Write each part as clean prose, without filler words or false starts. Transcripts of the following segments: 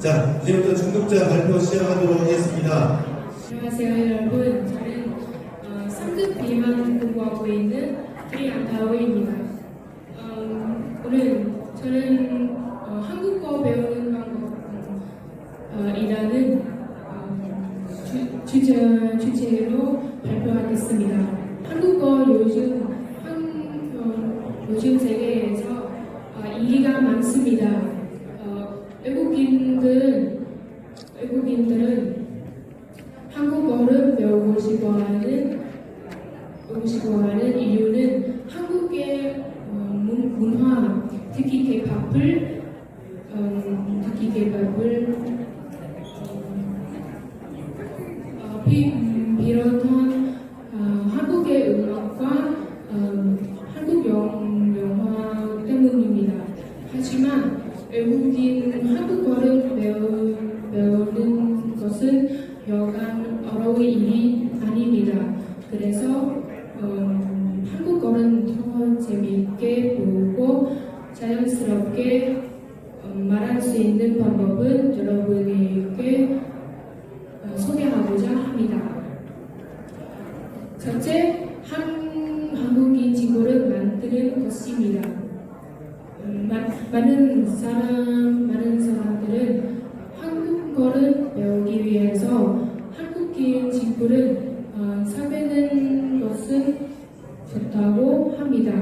자, 이제부터 중급자 발표 시작하도록 하겠습니다. 안녕하세요 여러분. 저는 3급 B만 공부하고 있는 김안다오입니다. 오늘 저는 한국어 배우는 방법이라는 주제로 발표하겠습니다. 한국어 요즘 세계에서 인기가 많습니다. 외국인들은 한국어를 배우고 싶어하는 이유는 한국의 문화, 특히 K-팝을 비롯한 한국의 음악과 한국 영화 때문입니다. 하지만 외국인 한국어를 배우는 것은 여간 어려운 일이 아닙니다. 그래서 한국어는 더 재미있게 배우고 자연스럽게 말할 수 있는 방법은 여러분에게 소개하고자 합니다. 첫째, 한국인 친구를 만드는 것입니다. 많은 사람들은 한국어를 배우기 위해서 한국인 친구를 사귀는 것은 좋다고 합니다.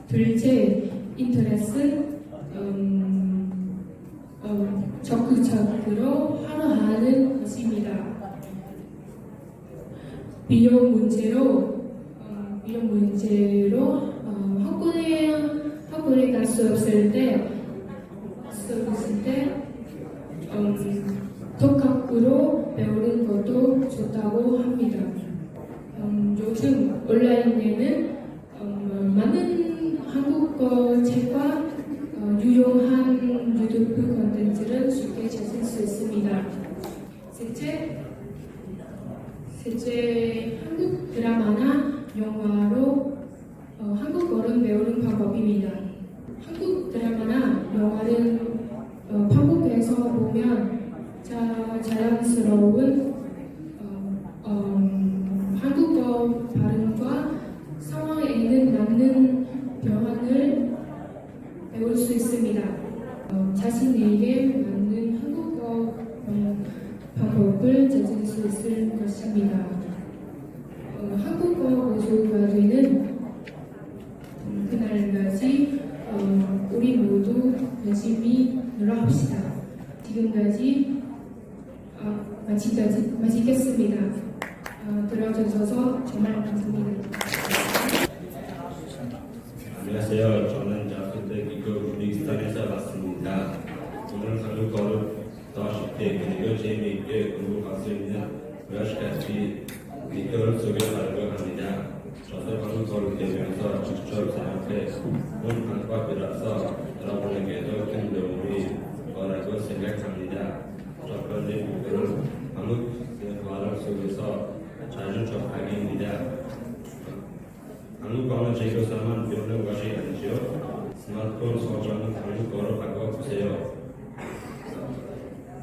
둘째, 인터넷은 적극적으로 하는 것입니다. 비용 문제로 학교에 갈 수 없을 때 독학으로 배우는 것도 좋다고 합니다. 요즘 온라인에는 많은 한국어 책과 유용한 유튜브 콘텐츠를 쉽게 찾을 수 있습니다. 셋째, 한국 드라마나 영화로 한국어를 배우는 방법입니다. 한국 드라마나 영화를 반복해서 보면 자연스러운 한국어 발음과 상황에는 맞는 표현을 배울 수 있습니다. 자신에게 맞는 한국어 방법을 찾을 수 있을 것입니다. 한국어 고수가 되는 그날까지 우리 모두 열심히 노력합시다. 지금까지 마치겠습니다. 들어주셔서 정말 감사합니다. 안녕하세요. 저는 자수대기교 우리스탄에서 왔습니다. 오늘 한국어를 더 쉽게 그리고 재미있게 공부할 수 있는 몇 가지 비결을 소개하려고 합니다. 저도 한국어를 배우면서 직접 생각해 본 방법이라서 여러분에게도 큰 도움이 거라고 생각합니다. 첫 번째 비결은 한국 생활 속에서 자주 접하기입니다. 한국어는 제교사만 배우는 것이 아니죠. 스마트폰 설정은 한국어로 바꿔보세요.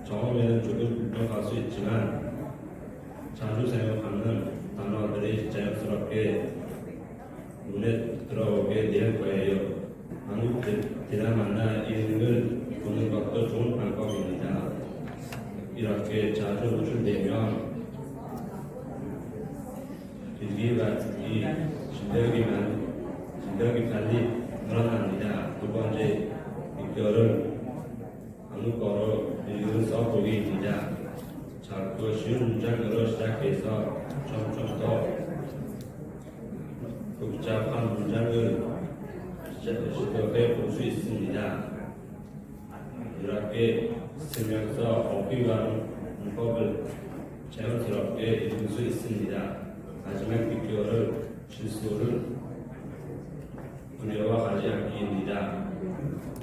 처음에는 조금 불편할 수 있지만 자주 사용하는 단어들이 자연스럽게 눈에 들어오게 될 거예요. 한국 드라마나 예능을 보는 것도 좋은 방법입니다. 이렇게 자주 노출되면 길기가 실력이 빨리 늘어납니다. 두 번째 비결은 한국어로 읽은 써보기입니다. 작고 쉬운 문장으로 시작해서 점점 더 복잡한 문장을 시도해 볼 수 있습니다. 이렇게 쓰면서 어휘와 문법을 자연스럽게 읽을 수 있습니다. 마지막 비결은 실수를 두려워하지 않기입니다.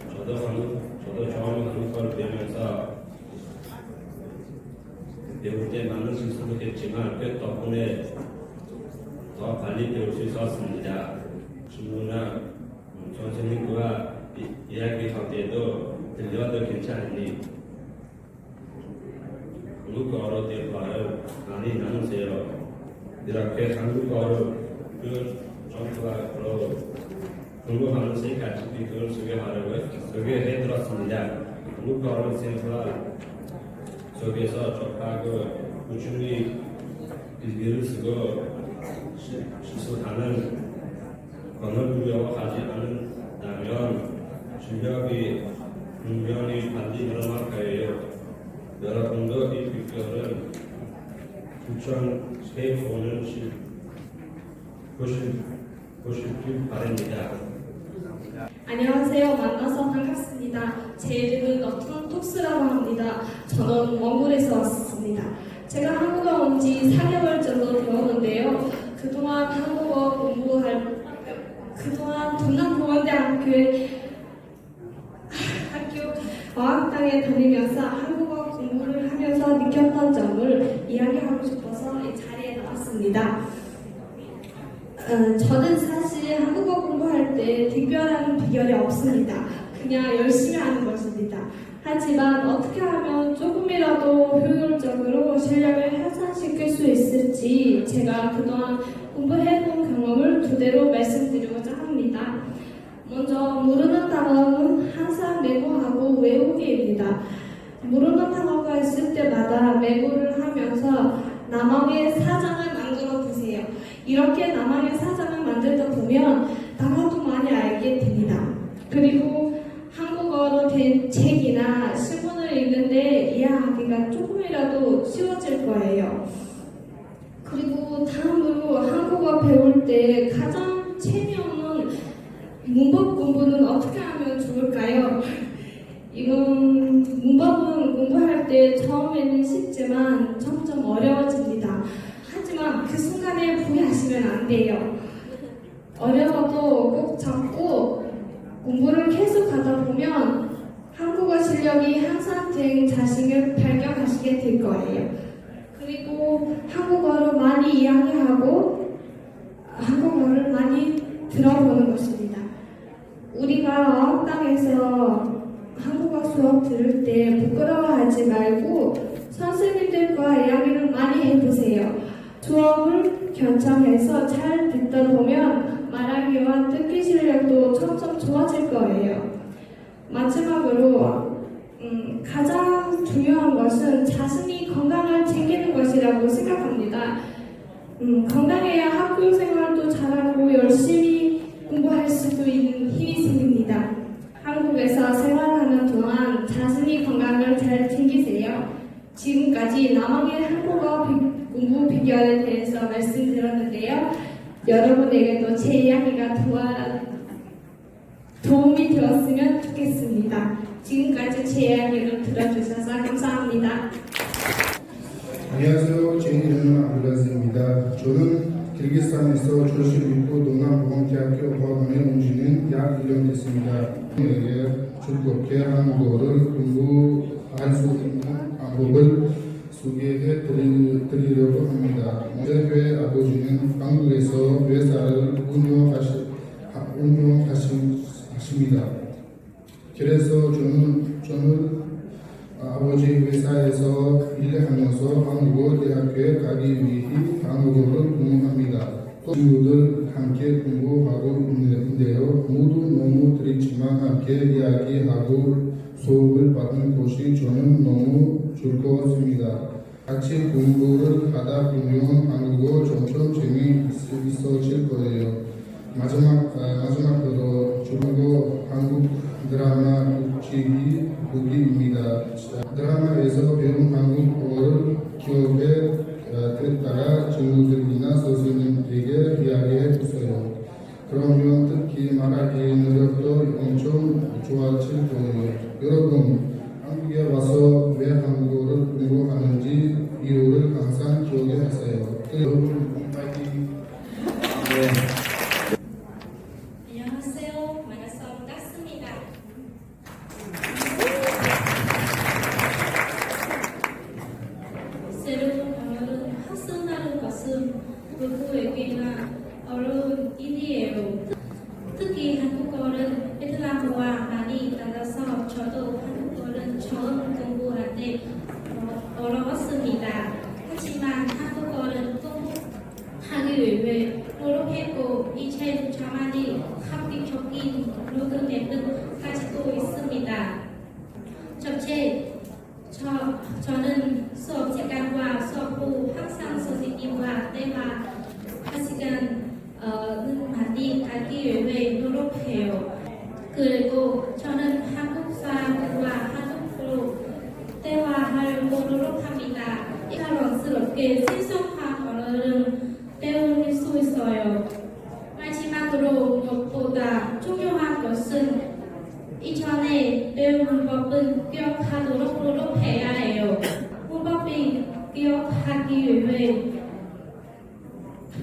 저도 처음 한국어를 배우면서 배울 때 많은 실수도 했지만 그 덕분에 더 빨리 배울 수 있었습니다. 친구나 선생님과 이야기할 때도 들려도 괜찮으니 한국어로 대화를 많이 나누세요. 이렇게 한국어를 정부가 공부하는 세 가지 비결을 소개해드렸습니다. 한국어를 생활 속에서 접하고 꾸준히 글을 쓰고 실수하는 언어 두려워하지 않는다면 실력이 분명히 반드시 늘어날 거예요. 여러분도 이 비결을 추천해보는 보시길 바랍니다. 안녕하세요. 만나서 반갑습니다. 제 이름은 너튼 톡스라고 합니다. 저는 원골에서 왔습니다. 제가 한국어 온 지 4개월 정도 되었는데요. 그동안 동남보건대학교에 어학당에 다니면서 한국어 공부를 하면서 느꼈던 점을 이야기하고 싶어서 이 자리에 나왔습니다. 저는 사실 한국어 공부할 때 특별한 비결이 없습니다. 그냥 열심히 하는 것입니다. 하지만 어떻게 하면 조금이라도 효율적으로 실력을 향상시킬 수 있을지 제가 그동안 공부해본 경험을 그대로 말씀드리고자 합니다. 먼저 모르는 단어는 항상 메모하고 외우기입니다. 모르는 단어가 있을 때마다 메모를 하면서 나만의 사전을 만들어 두세요. 이렇게 나만의 사전을 만들다 보면 단어도 많이 알게 됩니다. 그리고 한국어로 된 책이나 신문을 읽는데 이해하기가 조금이라도 쉬워질 거예요. 그리고 다음으로 한국어 배울 때 가장 재미없는 문법 공부는 어떻게 하면 좋을까요? 이건 문법은 공부할 때 처음에는 쉽지만 점점 어려워집니다. 하지만 그 순간에 포기하시면 안 돼요. 어려워도 꼭 참고 공부를 계속 하다 보면 한국어 실력이 향상된 자신을 발견하시게 될 거예요. 그리고 한국어를 많이 이야기하고 한국어를 많이 들어보는 것입니다. 우리가 어학당에서 한국어 수업 들을 때 부끄러워하지 말고 선생님들과 이야기를 많이 해보세요. 수업을 결정해서 잘 듣다 보면 말하기와 듣기 실력도 점점 좋아질 거예요. 마지막으로 가장 중요한 것은 자신이 건강을 챙기는 것이라고 생각합니다. 건강해야 학교 생활도 잘하고 열심히 공부할 수도 있는 힘이 생깁니다. 한국에서 생활하는 동안 자신이 건강을 잘 챙기세요. 지금까지 나만의 한국어 공부 비결에 대해서 말씀드렸는데요. 여러분에게도 제 이야기가 도움이 되었으면 좋겠습니다. 지금까지 제 이야기를 들어주셔서 감사합니다. 안녕하세요. 제 이름은 아블라스입니다. 저는 키르기스탄에서 졸업을 입고 동남보건대학교 어학원에 온 지는 약 1년 됐습니다. 저에게 즐겁게 한국어를 공부할 수 있는 방법을 소개해 드리려고 합니다. 저희 아버지는 한국에서 회사를 운영하십니다. 그래서 저는 아버지 회사에서 일하면서 한국어 대학교에 가기 위해 한국어를 공부합니다. 친구들 함께 공부하고 있는데요. 모두 너무 드리지만 함께 이야기하고 수업을 받는 것이 저는 너무 즐거웠습니다. 같이 공부를 하다 보면 한국어 점점 재미있어질 거예요. 마지막으로 중국 한국 드라마 보기입니다. 드라마에서 배운 한국어를 기억에 듣다가 친구들이나 선생님에게 이야기해 주세요. 그러면 듣기 말하기 능력도 엄청 좋아질 거예요. 여러분, 한국에 와서 왜 한국어를 공부하는지 이유를 항상 기억해 하세요. 여러분, 파이팅! 안녕하세요. 만나서 반갑습니다. 새로운 언어를 학습하는 것은 누구에게나 어려운 일이에요. 특히 한국어는 베트남어와 많이 달라서 저도 한국어를 처음 공부할 때 어려웠습니다. 시간과 수업 후 항상 선생님과 대화할 시간은 많이 갖기 위해 노력해요. 그리고 저는 한국 사람과 한국어로 대화하려고 노력합니다. 자랑스럽게 생소한 언어를 배울 수 있어요. 마지막으로 무엇보다 중요한 것은 이전에 배운 문법은 기억하도록 노력해야 해요. 문법이 기억하기 위해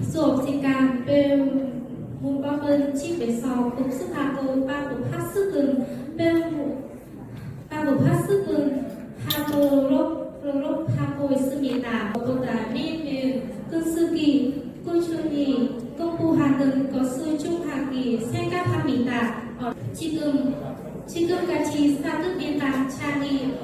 수업 시간 배운 문법은 집에서 복습하고 반복학습은 하도록 노력하고 있습니다. 무엇보다 매일 글쓰기 꾸준히 공부하는 것을 중요하게 생각합니다. 지금까지 사극비방 창이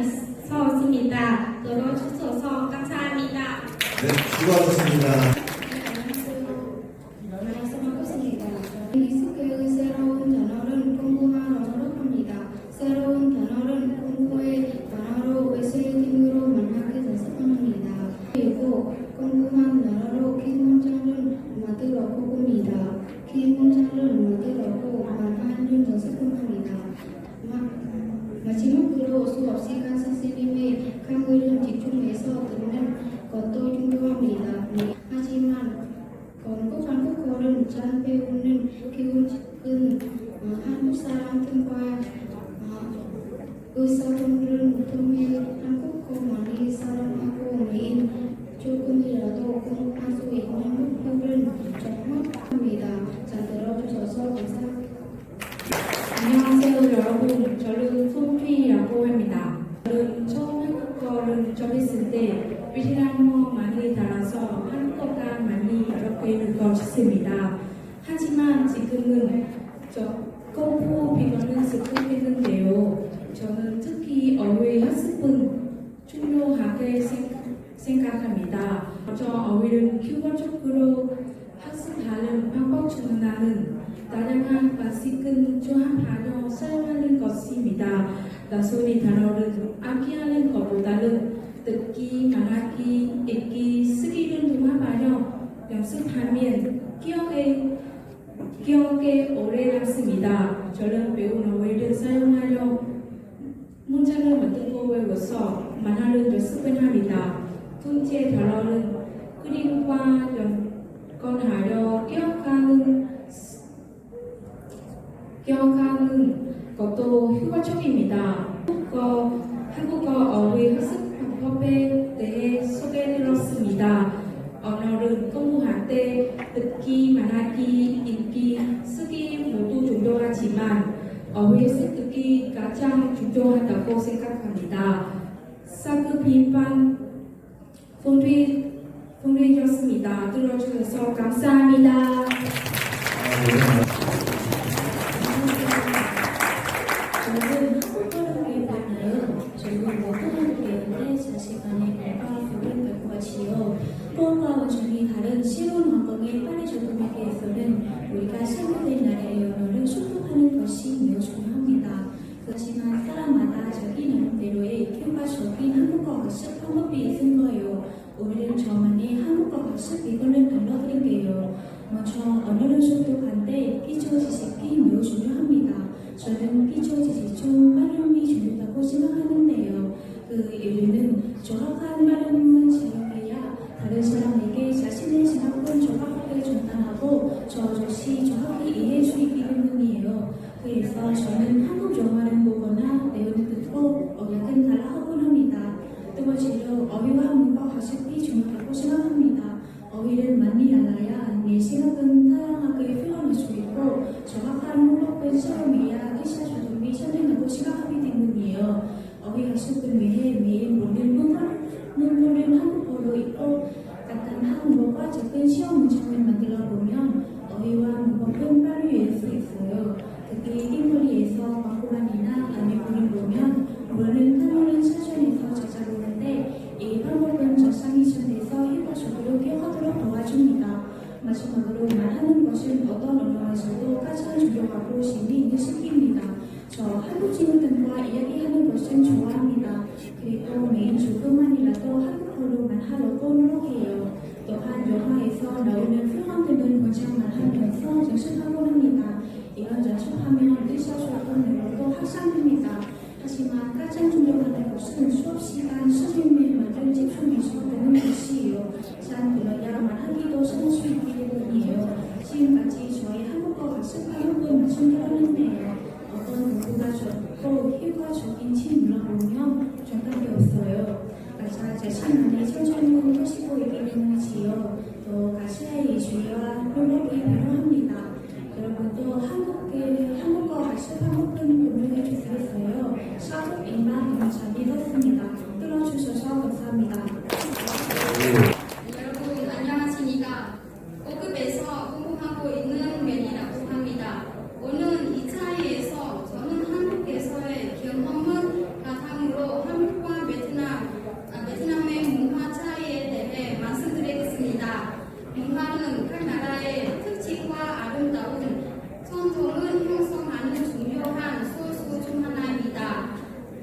있었습니다. 들어주셔서 감사합니다. 네, 수고하셨습니다. 익숙해의 새로운 단어를 공부하러 노력합니다. 새로운 단어를 공부의 단어로 외세팅으로 만나게 연습합니다. 그리고 공부한 단어로 긴 문장을 만들어 봅니다. 긴 문장을 만들고 말하는 연습합니다. 마지막으로 수업 시간 선생님의 강의를 집중해서 듣는 것도 중요합니다. 하지만 한국어를 잘 배우는 교육은 한국 사람들과 의사분들을 통해 한국어 많이 사용하고 매일 조금이라도 공부할 수 있는 목표를 정확합니다. 잘 들어주셔서 감사합니다. 안녕하세요 여러분, 저는 송휘라고 합니다. 저는 처음 한국어를 접했을 때 베트남어 많이 달아서 한국어가 많이 어렵게 느껴졌습니다. 하지만 지금은 공부 비교는 시작했는데요. 저는 특히 어휘 학습은 중요하게 생각합니다. 저 어휘를 효과적으로 학습하는 방법 중 하나는 다양한 방식을 조합하여 사용하는 것입니다. 단순히 단어를 암기하는 것보다는 듣기, 말하기, 읽기, 쓰기를 통합하여 연습하면 기억에 오래 남습니다. 저는 배운 어휘를 사용하여 문장을 만들고 외워서 말하는 연습을 합니다. 둘째 단어는 그림과 연관하여 기억하는 것도 효과적입니다. 한국어 어휘 학습 방법에 대해 소개해드렸습니다. 언어를 공부할 때 듣기, 말하기, 읽기, 쓰기 모두 중요하지만 어휘 습득이 가장 중요하다고 생각합니다. 사극비방 폰트였습니다. 들어주셔서 감사합니다. 저는 한국어를 배우나요? 저는 모국어를 배우는데 자신만의 공부를 배울 것이요. 프로그램 중에 다른 쉬운 환경에 빨리 적응하기 위해서는 우리가 생각된 나라의 언어를習得하는 것이 매우 중요합니다. 그렇지만 사람마다 자기 나름대로의 효과적인 한국어 학습 방법이 있는 거예요. 오늘은 저만의 한국어 학습 이거를 알려드릴게요. 먼저 언어를習得할 때 기초 지식이 매우 중요합니다. 저는 기초 지식 중 발음이 중요하다고 생각하는데요. 그 이유는 정확한 발음을 사용해야 다른 사람에게 자신의 생각을 정확하게 전달하고 저 역시 정확히 이해할 수 있기 때문이에요. 그래서 저는 한국 영화를 보거나 내용을 듣고 약간 따라하곤 합니다. 두 번째로 어휘와 문법 학습이 중요하다고 생각합니다. 어휘를 많이 알아야 내 생각은 다양하게 표현할 수 있고 정확한 문법을 사용해야 의사소통이 선행하고 생각하기 때문이에요. 어휘 학습을 위해 매일 모든 문법을 한국어로 읽고 같은 한국어와 적은 시험 문장을 만들어 보면 어휘와 문법은 빨리 외울 수 있어요. 특히 띵거리에서 광고란이나 아니면 보면 모르는 단어는 사전에서 찾아보는데 이 방법은 적상이 전에서 효과적으로 기억하도록 도와줍니다. 마지막으로 말하는 것은 어떤 언어에서도 가장 중요하고 재미있는 시기입니다. 저 한국 친구들과 이야기하는 것은 좋아합니다. 그리고 매일 조금만이라도 한국어로만 하려고 노력해요. 또한 영화에서 나오는 표현들을 문장만 하면서 연습하고 합니다. 이런 연습하면 의사소통으로도 확산됩니다. 하지만 가장 중요한 것은 수업 시간 선생님의 말을 집중해서 듣는 것이에요. 잘 들어야 말하기도 쉬울 수 있기 때문이에요. 지금까지 저희 한국어 학습 방법을 말씀드렸는데요. 어떤 공부가 좋고 효과적인지 물어보면 정답이 없어요. 가사 자신만의 천천히 보시고 얘기하는지요. 또 가사의 예술과 노력이 필요합니다. 여러분도 한국어 학습 방법을 공유해 주세요. 사극 인간 영상 믿었습니다. 들어주셔서 감사합니다. 여러분 안녕하십니까? 5급에서 공부하고 있는 면이라고 합니다. 오늘 이 자리에서 저는 한국에서의 경험을 바탕으로 한국과 베트남의 문화 차이에 대해 말씀드리겠습니다. 문화는 각 나라의 특징과 아름다운 전통을 형성하는 중요한 소수 중 하나입니다.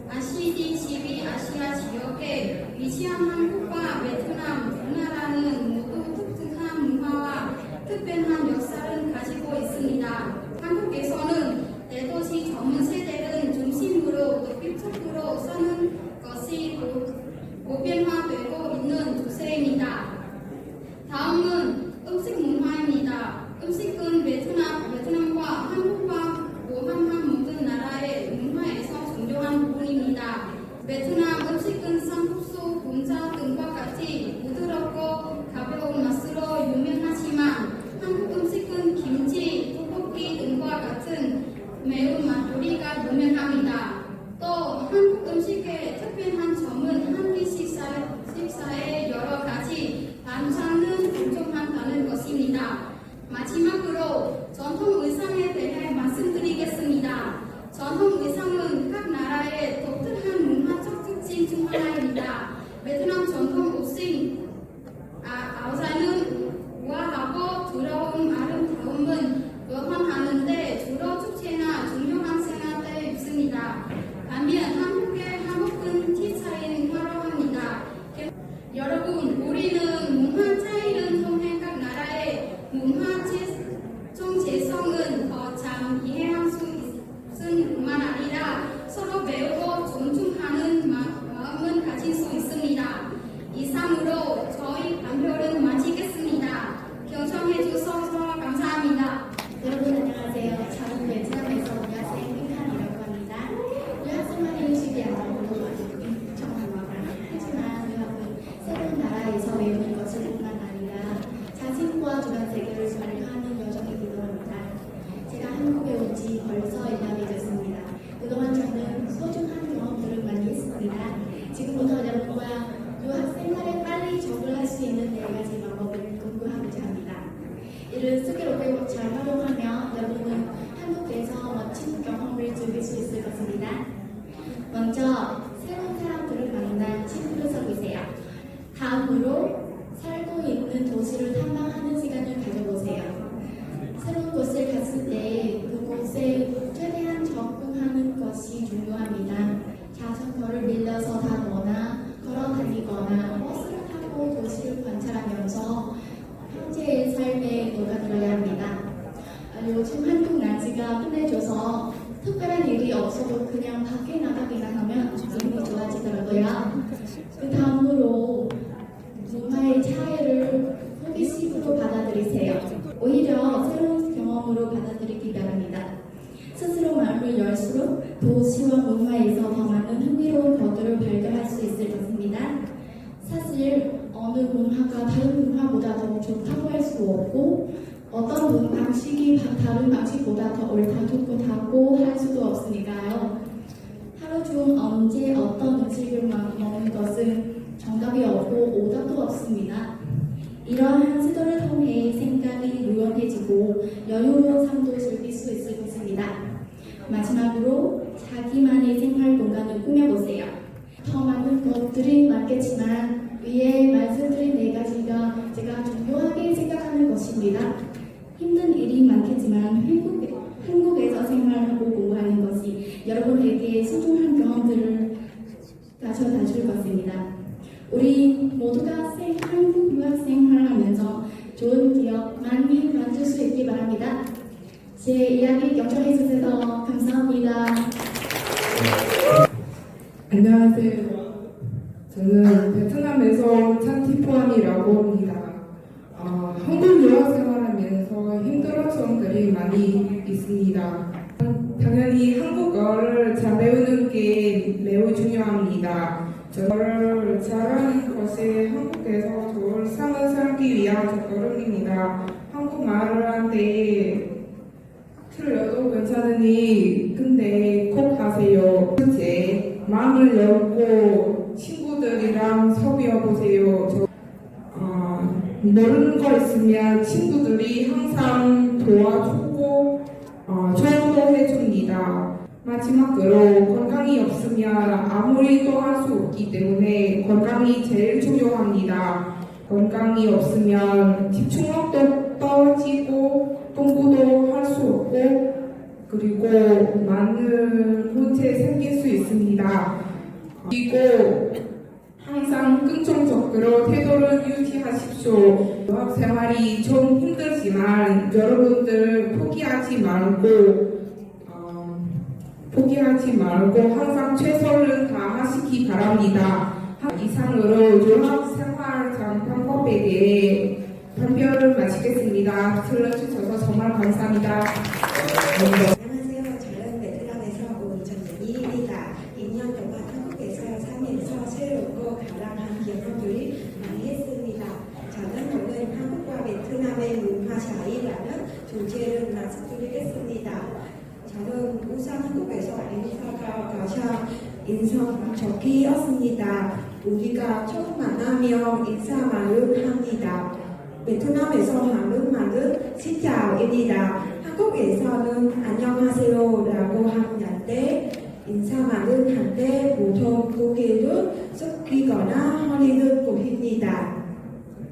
아시다시피 아시아 지역에 위치한 한국과 베트남 두 나라는 모두 독특한 문화와 특별한 역사를 가지고 있습니다. 한국에서는 대도시 젊은 세대를 중심으로 독립적으로 사는 것이 보편화되고 있는 추세입니다. 다음은 음식 문화입니다. 음식은 베트남과 한국과 포함한 모든 나라의 문화에서 중요한 부분입니다. 베트남 음식은 쌈국수, 분자 등과 같이 부드럽고 가벼운 맛으로 유명하지만 한국 음식은 김치, 떡볶이 등과 같은 매운맛 요리가 유명합니다. 또 한국 음식의 특별한 점은 한 끼 식사에 여러 가지 반찬을 동조한다는 것입니다. 마지막으로 전통 의상에 대해 말씀드리겠습니다. 전통 의상은 각 나라의 독특한 문화적 특징 중 하나입니다. 베트남 전통 옷인 아우자는 우아하고 두려운 아름다움은 묘사하는데 주로 축제나 중요한 생활 때 입습니다. 반면 한국의 한복은 티차인 화려합니다. 여러분, 우리는 문화 차이를 통해 각 나라의 문화 정체성은 더 잘 이해할 수 있을 뿐만 아니라 서로 배우고 존중하는 마음을 가질 수 있습니다. 이상으로 저희 발표를 마치겠습니다. 경청해 주셔서 감사합니다. 여러분 안녕하세요. 저는 베트남에서 온 여학생 핑칸이라고 합니다. 유학생활이 쉽지 않다고 정말 하지만 유학은 새로운 나라에서 배우는 것을 뿐만 아니라 자신과 주변 세계를 발견하는 여정이기도 합니다. 제가 한국에 온 지 벌써 1년이 됐습니다. 그동안 저는 소중한 경험들을 많이 했습니다. 지금부터 여러분과 유학생활에 빨리 적응할 수 있는 4가지 방법을 공부하고자 합니다. 이를 슬기롭게 잘 활용하면 여러분은 한국에서 멋진 경험을 즐길 수 있을 것입니다. 먼저 새로운 사람들을 만난 친구를 사귀세요. 다음으로 살고 있는 도시를 탐방하는 시간을 가져보세요. 새로운 곳을 갔을 때 그곳에 최대한 적응하는 것이 중요합니다. 자전거를 빌려서 타거나 걸어 다니거나 버스를 타고 도시를 관찰하면서 현재의 삶에 녹아들어야 합니다. 요즘 한국 날씨가 끝내줘서 특별한 일이 없어도 그냥 밖에 나가기만 하면 기분이 좋아지더라고요. 그 다음으로 문화의 차이를 호기심으로 받아들이세요. 오히려 새로운 경험으로 받아들이기 바랍니다. 스스로 마음을 열수록 도시와 문화에서 더 많은 흥미로운 것들을 발견할 수 있을 것입니다. 사실 어느 문화가 다른 문화보다 더 좋다고 할 수 없고 어떤 방식이 다른 방식보다 더 옳다고 할 수도 없으니까요. 하루 중 언제 어떤 음식을 먹는 것은 정답이 없고 오답도 없습니다. 이러한 시도를 통해 생각이 유연해지고 여유로운 삶도 즐길 수 있을 것입니다. 마지막으로 자기만의 생활 공간을 꾸며보세요. 더 많은 것들이 많겠지만 위에 말씀드린 4가지가 제가 중요하게 생각하는 것입니다. 힘든 일이 많겠지만 한국에서 생활하고 공부하는 것이 제 이야기 경청해 주셔서 감사합니다. 안녕하세요. 저는 베트남에서 찬티포안이라고 합니다. 한국 유학 생활하면서 힘들었던 점들이 많이 있습니다. 당연히 한국어를 잘 배우는 게 매우 중요합니다. 저를 잘하는 것이 한국에서 좋은 삶을 살기 위한 첫걸음입니다. 한국말을 하는데 틀려도 괜찮으니 근데 꼭 하세요. 제 마음을 열고 친구들이랑 소비해보세요. 모르는 거 있으면 친구들이 항상 도와주고 조언도 해줍니다. 마지막으로 건강이 없으면 아무리 또 할 수 없기 때문에 건강이 제일 중요합니다. 건강이 없으면 집중력도 떨어지고 공부도 할 수 없고 그리고 많은 문제 생길 수 있습니다. 그리고 항상 긍정적으로 태도를 유지하십시오. 유학 생활이 좀 힘들지만 여러분들 포기하지 말고 항상 최선을 다하시기 바랍니다. 이상으로 유학 생활 방법에 대해 발표를 마치겠습니다. 들어주셔서 정말 감사합니다. 안녕하세요. 저는 베트남에서 온 전쟁이입니다. 2년 동안 한국에서 살면서 새롭고 다양한 경험들이 많이 했습니다. 저는 오늘 한국과 베트남의 문화 차이라는 주제를 말씀드리겠습니다. 저는 우선 한국에서 인사가 가장 인상적이었습니다. 우리가 처음 만나며 인사말을 합니다. 베트남에서 하는 말은 시자오입니다. 한국에서는 안녕하세요라고 하는데 인사말을 할 때 보통 고개를 숙이거나 허리를 굽힙니다.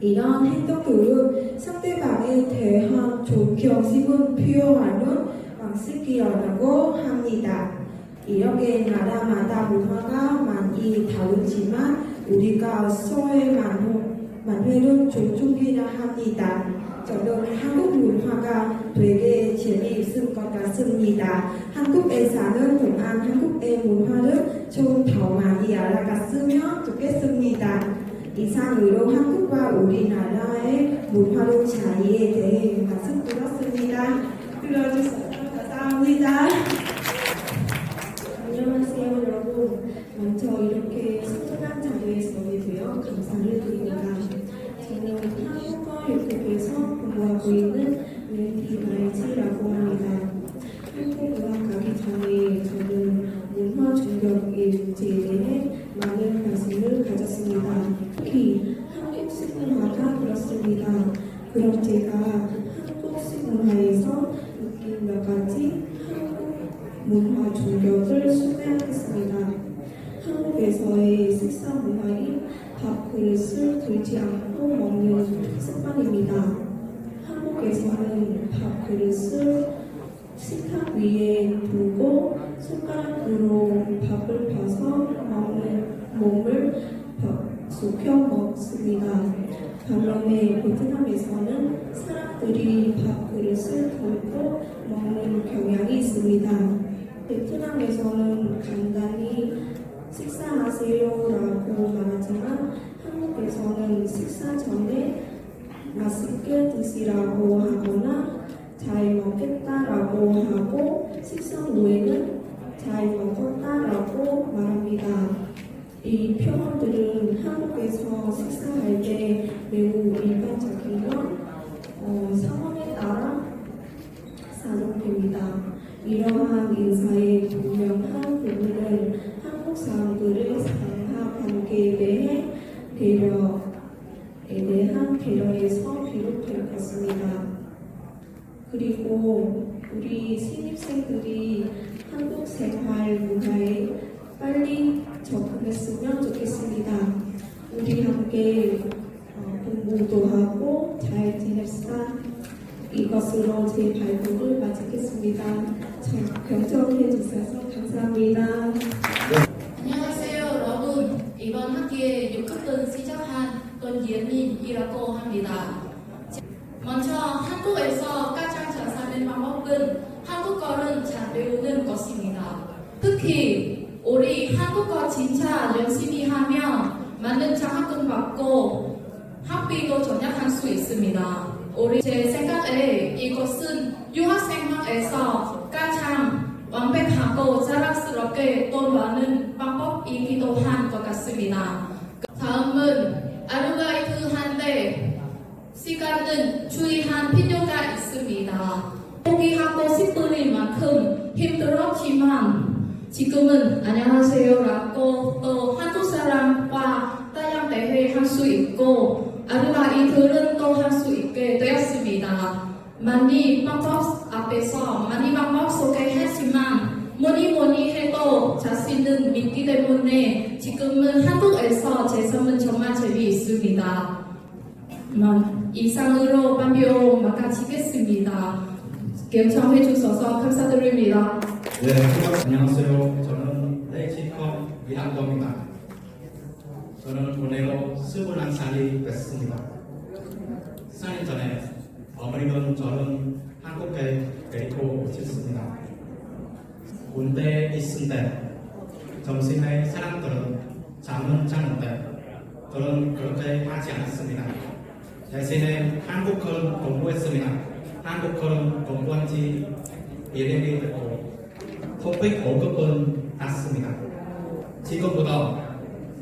이런 행동들은 상대방에 대한 존경심을 표현하는 방식이라고 합니다. 이렇게 나라마다 문화가 많이 다르지만 우리가 서로의 만회를 존중해야 합니다. 저는 한국 문화가 되게 재미있을 것 같습니다. 한국에 사는 동안 한국의 문화를 좀 더 많이 알아갔으면 좋겠습니다. 이상으로 한국과 우리나라의 문화의 차이에 대해 말씀드렸습니다. 들어주셔서 감사합니다. 안녕하세요 여러분. 먼저 이렇게 소중한 자리에 서게 되어 감사를 드립니다. 저는 한국어 유튜브에서 공부하고 있는 웬디 말지라고 합니다. 한국 유학 가기 전에 저는 문화 충격의 문제에 대해 많은 관심을 가졌습니다. 특히 한국식 문화가 그렇습니다. 그럼 제가 한국식 문화에서 느낀 몇 가지 문화 충격을 소개하겠습니다. 한국에서의 식사 문화인 밥 그릇을 들지 않고 먹는 습관입니다. 한국에서는 밥 그릇을 식탁 위에 두고 손가락으로 밥을 펴서 몸을 숙여 먹습니다. 반면에 베트남에서는 사람들이 밥 그릇을 들고 먹는 경향이 있습니다. 베트남에서는 간단히 식사하세요라고 말하지만 한국에서는 식사 전에 맛있게 드시라고 하거나 잘 먹겠다라고 하고 식사 후에는 잘 먹었다라고 말합니다. 이 표현들은 한국에서 식사할 때 매우 일반적이며 상황에 따라 사용됩니다. 이러한 인사의 분명한 부분은 한국 사람들의 상하 관계에 대한 배려에서 비롯될 것입니다. 그리고 우리 신입생들이 한국 생활 문화에 빨리 접근했으면 좋겠습니다. 우리 함께 공부도 하고 잘 지냅시다. 이것으로 제 발표를 마치겠습니다. 경청해 주셔서 감사합니다. 안녕하세요 여러분. 이번 학기에 6급을 시작한 권예민이라고 합니다. 먼저 한국에서 가장 잘 사는 방법은 한국어를 잘 배우는 것입니다. 특히 우리 한국어 진짜 열심히 하면 많은 장학금 받고 학비도 절약할 수 있습니다. 제 생각에 이것은 유학생활에서 가장 완벽하고 자랑스럽게 돈 버는 방법이기도 한 것 같습니다. 다음은 아르바이트 한데 시간은 주의할 필요가 있습니다. 포기하고 싶을 만큼 힘들었지만 지금은 안녕하세요라고 또 한국 사람과 다양 대회 할 수 있고 아르바이트를 또 할 수 있게 되었습니다. 많이 방법 앞에서 많이 방법 소개했지만 뭐니 해도 자신은 믿기 때문에 지금은 한국에서 제 삶은 정말 재미있습니다. 이상으로 발표 마치겠습니다. 경청해 주셔서 감사드립니다. 네, 안녕하세요. 저는 레이지컴 이한도입니다. 저는 올해로 21살이 됐습니다. 4년 전에 어머니는 저는 한국에 데리고 오셨습니다. 군대에 있을 때 점심에 사람들은 잠은 자는데 저는 그렇게 하지 않았습니다. 대신에 한국어를 공부했습니다. 한국어를 공부한 지 1년이 됐고 토픽 5급은 땄습니다. 지금부터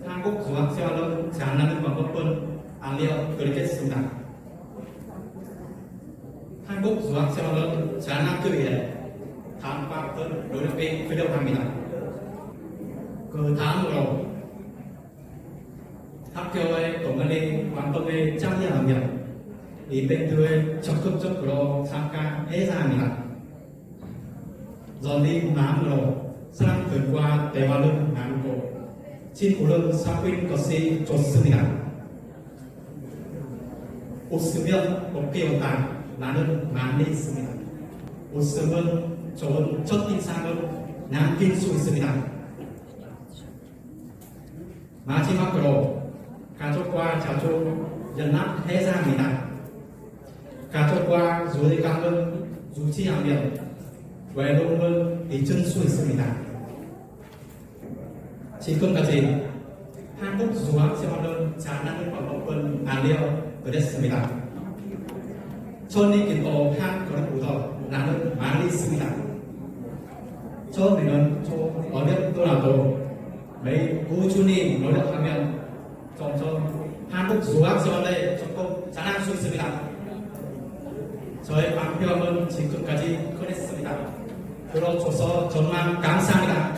한국 유학생활을 잘하는 방법을 알려드리겠습니다. 한국 유학생활을 잘하기 위해 다음과 노력이 필요합니다. 그 다음으로 학교의 동아리 활동에 참여하며 이벤트에 적극적으로 참가해야 합니다. 열린 마음으로 사람들과 대화를 나누고 친구를 사귀는 것이 좋습니다. 웃으면 복이 온다. 나는 많이 있습니다. 웃음은 좋은 첫인상을 남길 수 있습니다. 마지막으로 가족과 자주 연락해야 합니다. 가족과 유대감을 유지하면 외로움을 잊을 수 있습니다. 지금까지 한국 유학생활을 잘하는 방법을 알려드렸습니다. 천리길도 한 걸음보다 나는 많이 있습니다. 처음에는 좀 어렵더라도 매일 꾸준히 노력하면 점점 한국 유학생활에 조금 잘할 수 있습니다. 저의 발표는 지금까지 끝냈습니다. 들어줘서 정말 감사합니다.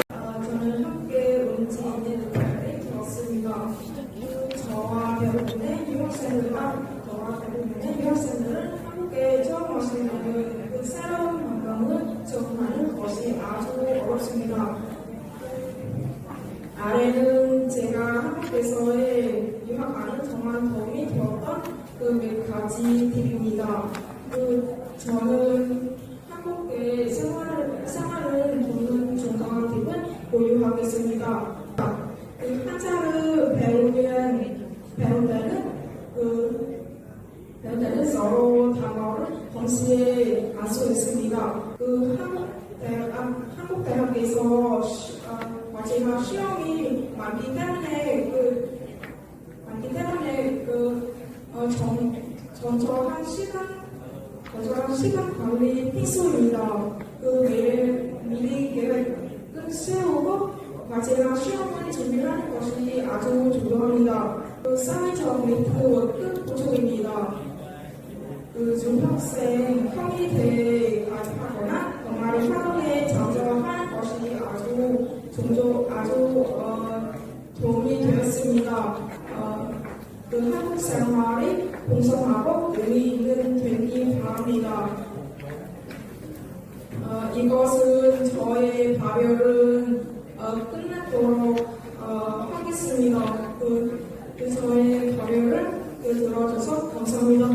저는 한국에 온 지 2년 가까이 되었습니다. 저와 대부분의 유학생들은 한국에 처음 오시는 그 새로운 환경을 적응하는 것이 아주 어렵습니다. 아래는 제가 한국에서의 유학하는 정말 도움이 되었던 그 몇 가지 팁입니다. 저는 한국의 생활을 돕는 중간 팁을 보유하겠습니다. 한자를 배울 때는 서로 단어를 동시에 알 수 있습니다. 한국 대학에서 마지막 시험이 많기 때문에 전처한 시간 관리 필수입니다. 미리 계획을 세우고 마지막 시험을 준비하는 것이 아주 중요합니다. 사회적 네트워크 구조입니다. 중학생 형이 가입하거나 동아리 활동에 참여하는 것이 아주 도움이 되었습니다. 한국 생활이 풍성하고 의미 있는 되기 바랍니다. 이것은 저의 발표를 끝내도록 하겠습니다. 저의 발표를 들어줘서 감사합니다.